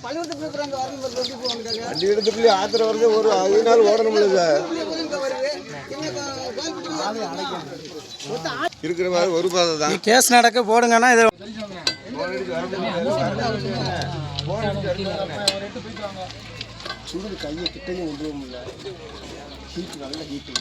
பள்ளிக்கூடத்துக்குள்ளே ஆத்திர வருது. ஒரு 5 நாள் ஓடணும்ல இருக்கிற மாதிரி ஒரு பாதை தான். கேஸ் நடக்க போடுங்கன்னா இது சுடுது கையை கிட்டையும் கொண்டு போக முடியல. ஹீட்டு நல்ல ஹீட்டு.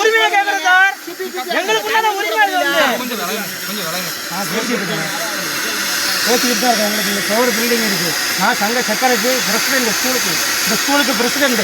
உரிமையை கேட்கிறேன் சார். எங்களுக்கு பேசிக்கிட்டு தான் இருக்கேன். எங்களுக்கு இங்கே ஃப்ளவர் பில்டிங் இருக்குது. நான் சங்க செக்ரட்டரி பிரசிடென்ட் இந்த ஸ்கூலுக்கு பிரசிடென்ட்.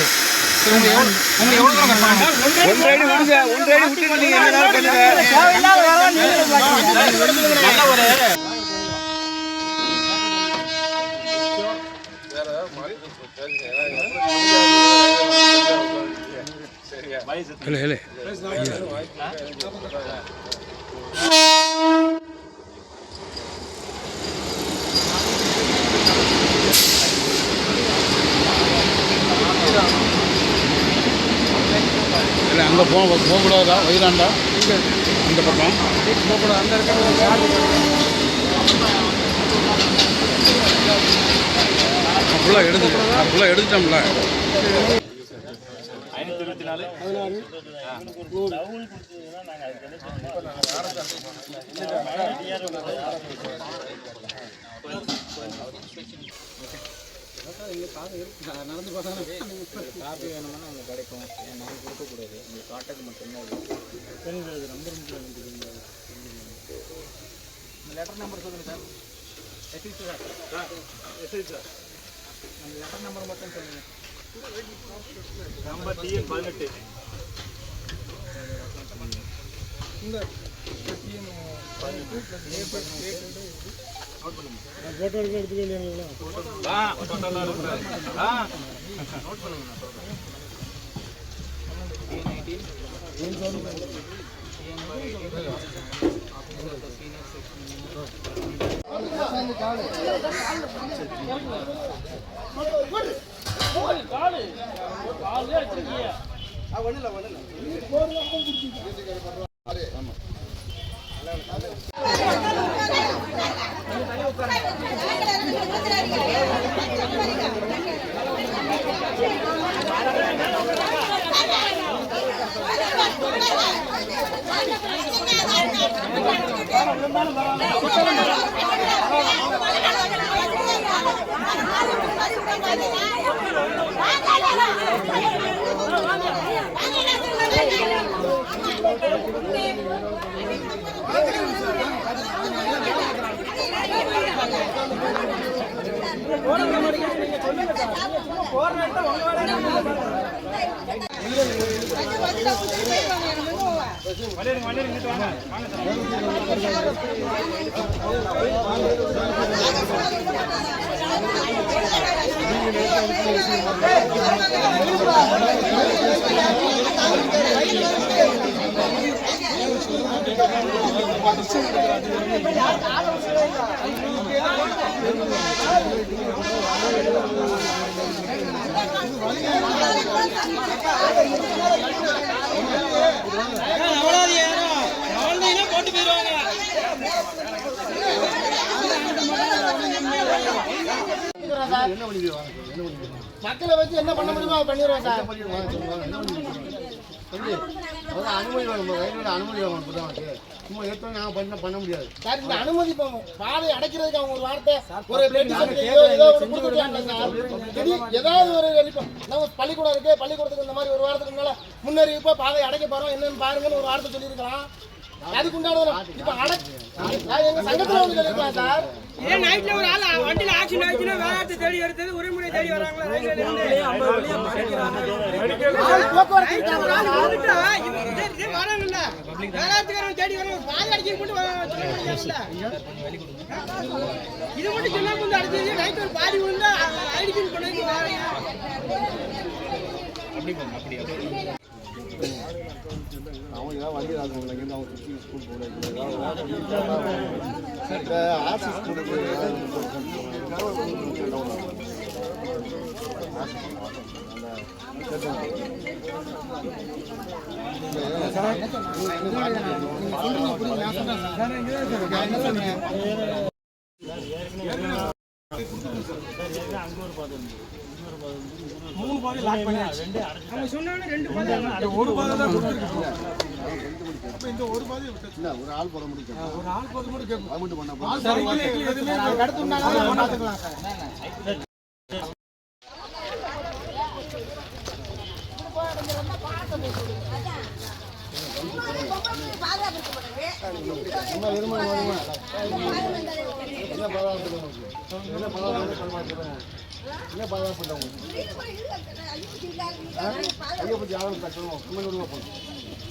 அங்கே போகக்கூடாதா? வயிறாண்டா அந்த பக்கம் போகக்கூடாது. அந்த ஃபுல்லாக எடுத்துட்டோம்ல. 524 நடந்து பார்த்தா காப்பி வேணும்னா அங்கே கிடைக்கும். நாங்கள் கொடுக்கக்கூடாது. உங்களுக்கு காட்டுக்கு மட்டும்தான். பெண்களது நம்பர் இந்த லெட்டர் நம்பர் சொல்லுங்கள் சார். எஸ்ஐ சார் அந்த லெட்டர் நம்பர் மட்டும் சொல்லுங்கள். நம்பர் டிஎன் 18 இந்த டிஎன் 18 போட்டோ எடுத்துக்க இல்லைங்களா? நோட் பண்ணுங்க. மக்களை வச்சு என்ன பண்ண முடியுமோ பண்ணிடுவோம் சார். அனுமதி வேணும், அனுமதி வேணும். சும்மா ஏற்கனவே நாங்கள் பண்ண முடியாது சார். இந்த அனுமதி பாதை அடைக்கிறதுக்கு அவங்க ஒரு வார்த்தை ஏதாவது ஒரு நம்ம பள்ளிக்கூடம் இருக்கு, பள்ளிக்கூடத்துக்கு இந்த மாதிரி ஒரு வாரத்துக்கு முன்னால முன்னறிவிப்பா பாதை அடைக்க போறோம் என்னன்னு பாருங்கன்னு ஒரு வார்த்தை சொல்லியிருக்கலாம். அதுக்கு உண்டான இப்ப எங்க சங்கத்துல வந்து சொல்லிருக்கலாம் சார். இதே நைட்ல ஒரு ஆள் வண்டியில ஆக்சிடென்ட் ஆச்சுன்னா வேளாத்து தேடி எடுத்தது ஒரே முறை தேடி வராங்களா ரயில்வே வராங்கல்ல வேளாத்துக்காரன் தேடி வர பால் அடிக்க இது மட்டும் சின்ன முந்து அடிச்சது நைட் ஒரு பாதி விழுந்தா ஐடிக்கு பண்ணி அவங்க ஏதாவது வண்டி ஆகுவாங்க இருந்து அவங்க சுற்றி ஸ்கூல் போகல ஆர்சி ஸ்கூலுக்கு ஒரு ஆள் போட முடியும் என்ன பாதுகாப்பு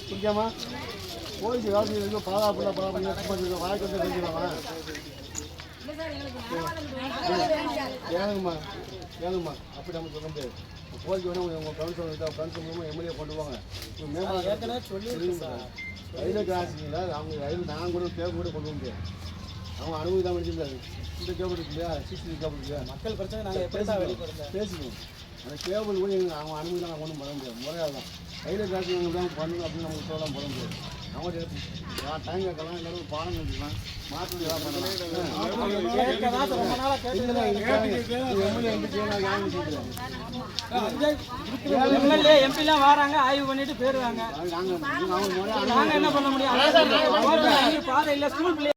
பிடிக்காமா போலீஸ் ஏதாவது பாதுகாப்பு வாய்க்கு வந்து செஞ்சுக்கலாமா ஏனுங்கம்மா ஏனுங்கம்மா அப்படி நம்ம சொல்ல முடியாது போலீஸ் வேணும் உங்கள் கவுன்சிலர் மூலமாக எம்எல்ஏ கொண்டு வாங்க ரயில்வே கிராசிங்களா அவங்க ரயில் நான் கூட கேபிள் கூட கொண்டு வந்து அவங்க அனுமதி தான் முடிச்சிருந்தாரு இந்த கேபிள் இருக்கு இல்லையா சிசிடிவி கேபிள் இல்லையா மக்கள் பிரச்சனை நாங்கள் பேசிக்கணும் அந்த கேபிள் கூட எங்களுக்கு அவங்க அனுமதி தான் ஒன்றும் பண்ண முடியாது முறையாக தான் ரயில்வே கிராசிங் தான் பண்ணணும் அப்படின்னு நமக்கு சொல்லலாம் போட முடியாது அவங்க டைம் கேட்கலாம் எல்லாரும் பாடம் கட்டிக்கலாம் மாற்றம் ஏதாவது எம்எல்ஏ எம்பிலாம் வராங்க ஆய்வு பண்ணிட்டு போயிடுவாங்க நாங்க என்ன பண்ண முடியும் பாதை இல்லை ஸ்கூல்